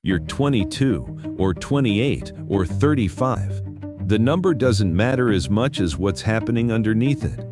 You're 22, or 28, or 35. The number doesn't matter as much as what's happening underneath it.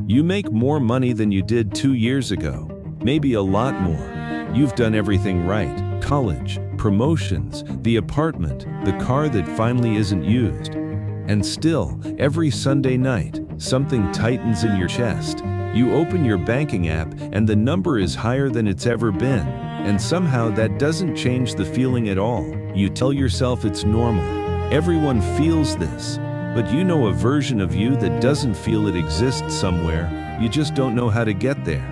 You make more money than you did 2 years ago, maybe a lot more. You've done everything right: college, promotions, the apartment, the car that finally isn't used. And still, every Sunday night, something tightens in your chest. You open your banking app and the number is higher than it's ever been. And somehow that doesn't change the feeling at all. You tell yourself it's normal. Everyone feels this. But you know a version of you that doesn't feel it exists somewhere. You just don't know how to get there.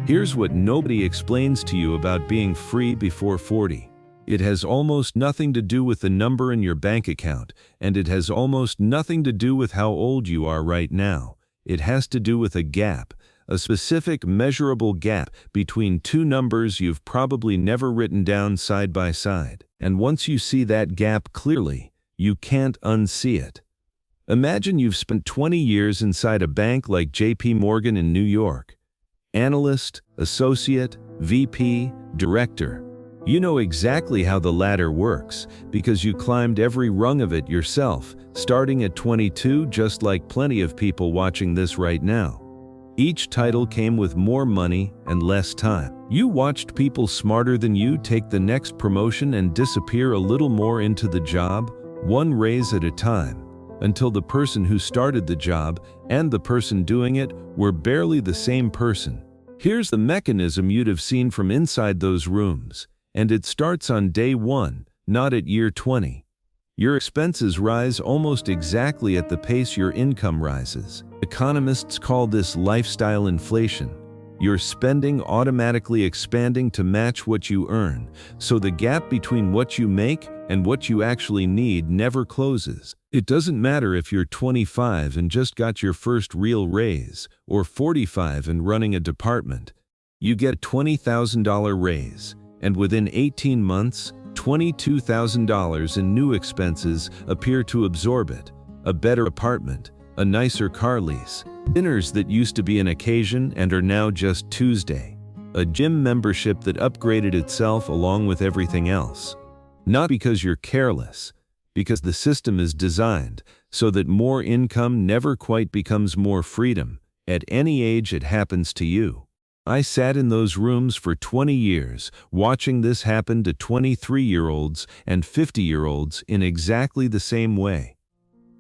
Here's what nobody explains to you about being free before 40. It has almost nothing to do with the number in your bank account, and it has almost nothing to do with how old you are right now. It has to do with a gap, a specific measurable gap between two numbers you've probably never written down side by side. And once you see that gap clearly, you can't unsee it. Imagine you've spent 20 years inside a bank like J.P. Morgan in New York. Analyst, associate, VP, director. You know exactly how the ladder works because you climbed every rung of it yourself, starting at 22, just like plenty of people watching this right now. Each title came with more money and less time. You watched people smarter than you take the next promotion and disappear a little more into the job, one raise at a time, until the person who started the job and the person doing it were barely the same person. Here's the mechanism you'd have seen from inside those rooms, and it starts on day 1, not at year 20. Your expenses rise almost exactly at the pace your income rises. Economists call this lifestyle inflation. Your spending automatically expanding to match what you earn, so the gap between what you make and what you actually need never closes. It doesn't matter if you're 25 and just got your first real raise, or 45 and running a department. You get a $20,000 raise, and within 18 months, $22,000 in new expenses appear to absorb it. A better apartment, a nicer car lease, dinners that used to be an occasion and are now just Tuesday, a gym membership that upgraded itself along with everything else. Not because you're careless, because the system is designed so that more income never quite becomes more freedom. At any age it happens to you. I sat in those rooms for 20 years, watching this happen to 23-year-olds and 50-year-olds in exactly the same way.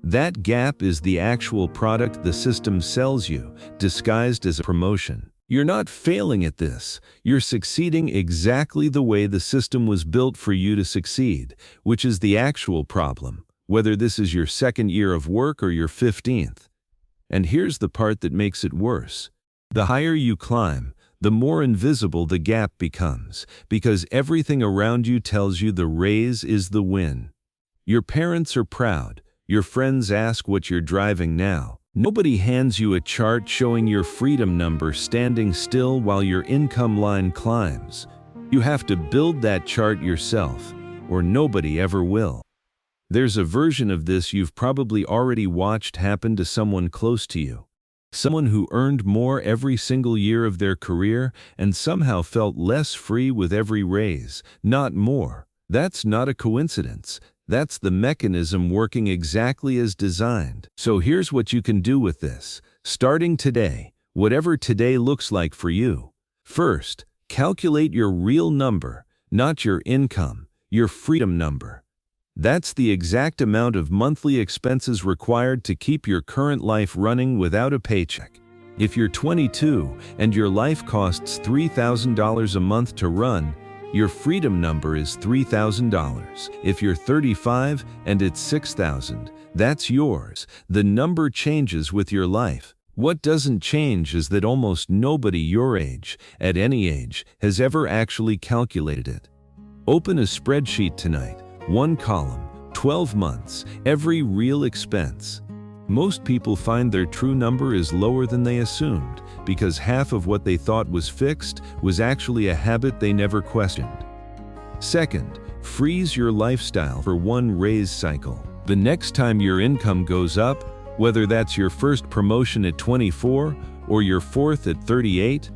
That gap is the actual product the system sells you, disguised as a promotion. You're not failing at this. You're succeeding exactly the way the system was built for you to succeed, which is the actual problem, whether this is your second year of work or your 15th. And here's the part that makes it worse. The higher you climb, the more invisible the gap becomes, because everything around you tells you the raise is the win. Your parents are proud. Your friends ask what you're driving now. Nobody hands you a chart showing your freedom number standing still while your income line climbs. You have to build that chart yourself, or nobody ever will. There's a version of this you've probably already watched happen to someone close to you. Someone who earned more every single year of their career and somehow felt less free with every raise, not more. That's not a coincidence. That's the mechanism working exactly as designed. So here's what you can do with this. Starting today, whatever today looks like for you. First, calculate your real number, not your income, your freedom number. That's the exact amount of monthly expenses required to keep your current life running without a paycheck. If you're 22 and your life costs $3,000 a month to run, your freedom number is $3,000. If you're 35 and it's $6,000, that's yours. The number changes with your life. What doesn't change is that almost nobody your age, at any age, has ever actually calculated it. Open a spreadsheet tonight. One column, 12 months, every real expense. Most people find their true number is lower than they assumed, because half of what they thought was fixed was actually a habit they never questioned. Second, freeze your lifestyle for one raise cycle. The next time your income goes up, whether that's your first promotion at 24 or your fourth at 38,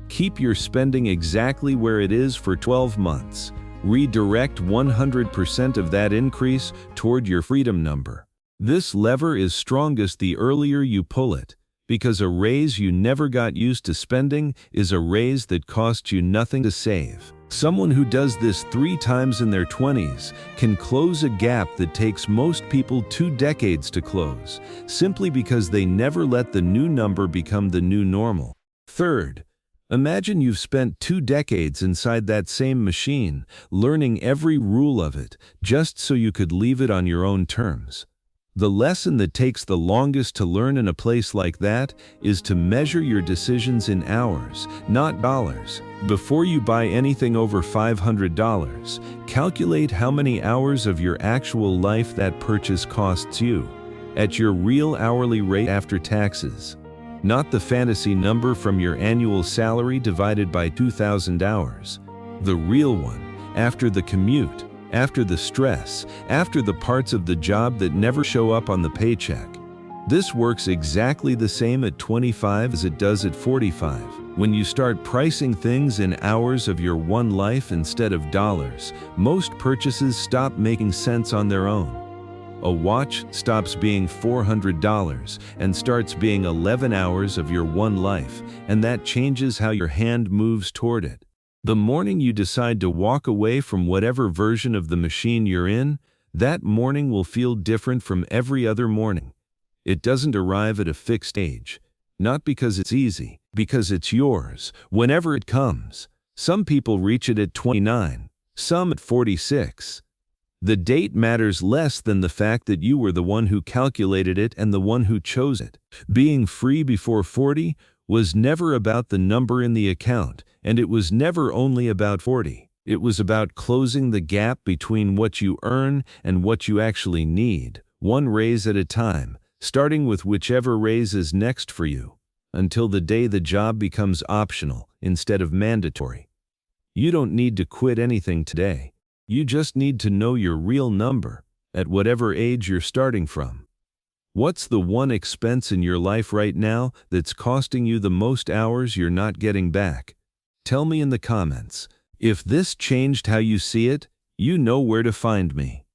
keep your spending exactly where it is for 12 months. Redirect 100% of that increase toward your freedom number. This lever is strongest the earlier you pull it, because a raise you never got used to spending is a raise that costs you nothing to save. Someone who does this 3 times in their 20s can close a gap that takes most people 2 decades to close, simply because they never let the new number become the new normal. Third, imagine you've spent 2 decades inside that same machine, learning every rule of it, just so you could leave it on your own terms. The lesson that takes the longest to learn in a place like that is to measure your decisions in hours, not dollars. Before you buy anything over $500, calculate how many hours of your actual life that purchase costs you, at your real hourly rate after taxes. Not the fantasy number from your annual salary divided by 2,000 hours. The real one, after the commute, after the stress, after the parts of the job that never show up on the paycheck. This works exactly the same at 25 as it does at 45. When you start pricing things in hours of your one life instead of dollars, most purchases stop making sense on their own. A watch stops being $400 and starts being 11 hours of your one life, and that changes how your hand moves toward it. The morning you decide to walk away from whatever version of the machine you're in, that morning will feel different from every other morning. It doesn't arrive at a fixed age, not because it's easy, because it's yours, whenever it comes. Some people reach it at 29, some at 46. The date matters less than the fact that you were the one who calculated it and the one who chose it. Being free before 40 was never about the number in the account, and it was never only about 40. It was about closing the gap between what you earn and what you actually need, one raise at a time, starting with whichever raise is next for you, until the day the job becomes optional instead of mandatory. You don't need to quit anything today. You just need to know your real number, at whatever age you're starting from. What's the one expense in your life right now that's costing you the most hours you're not getting back? Tell me in the comments. If this changed how you see it, you know where to find me.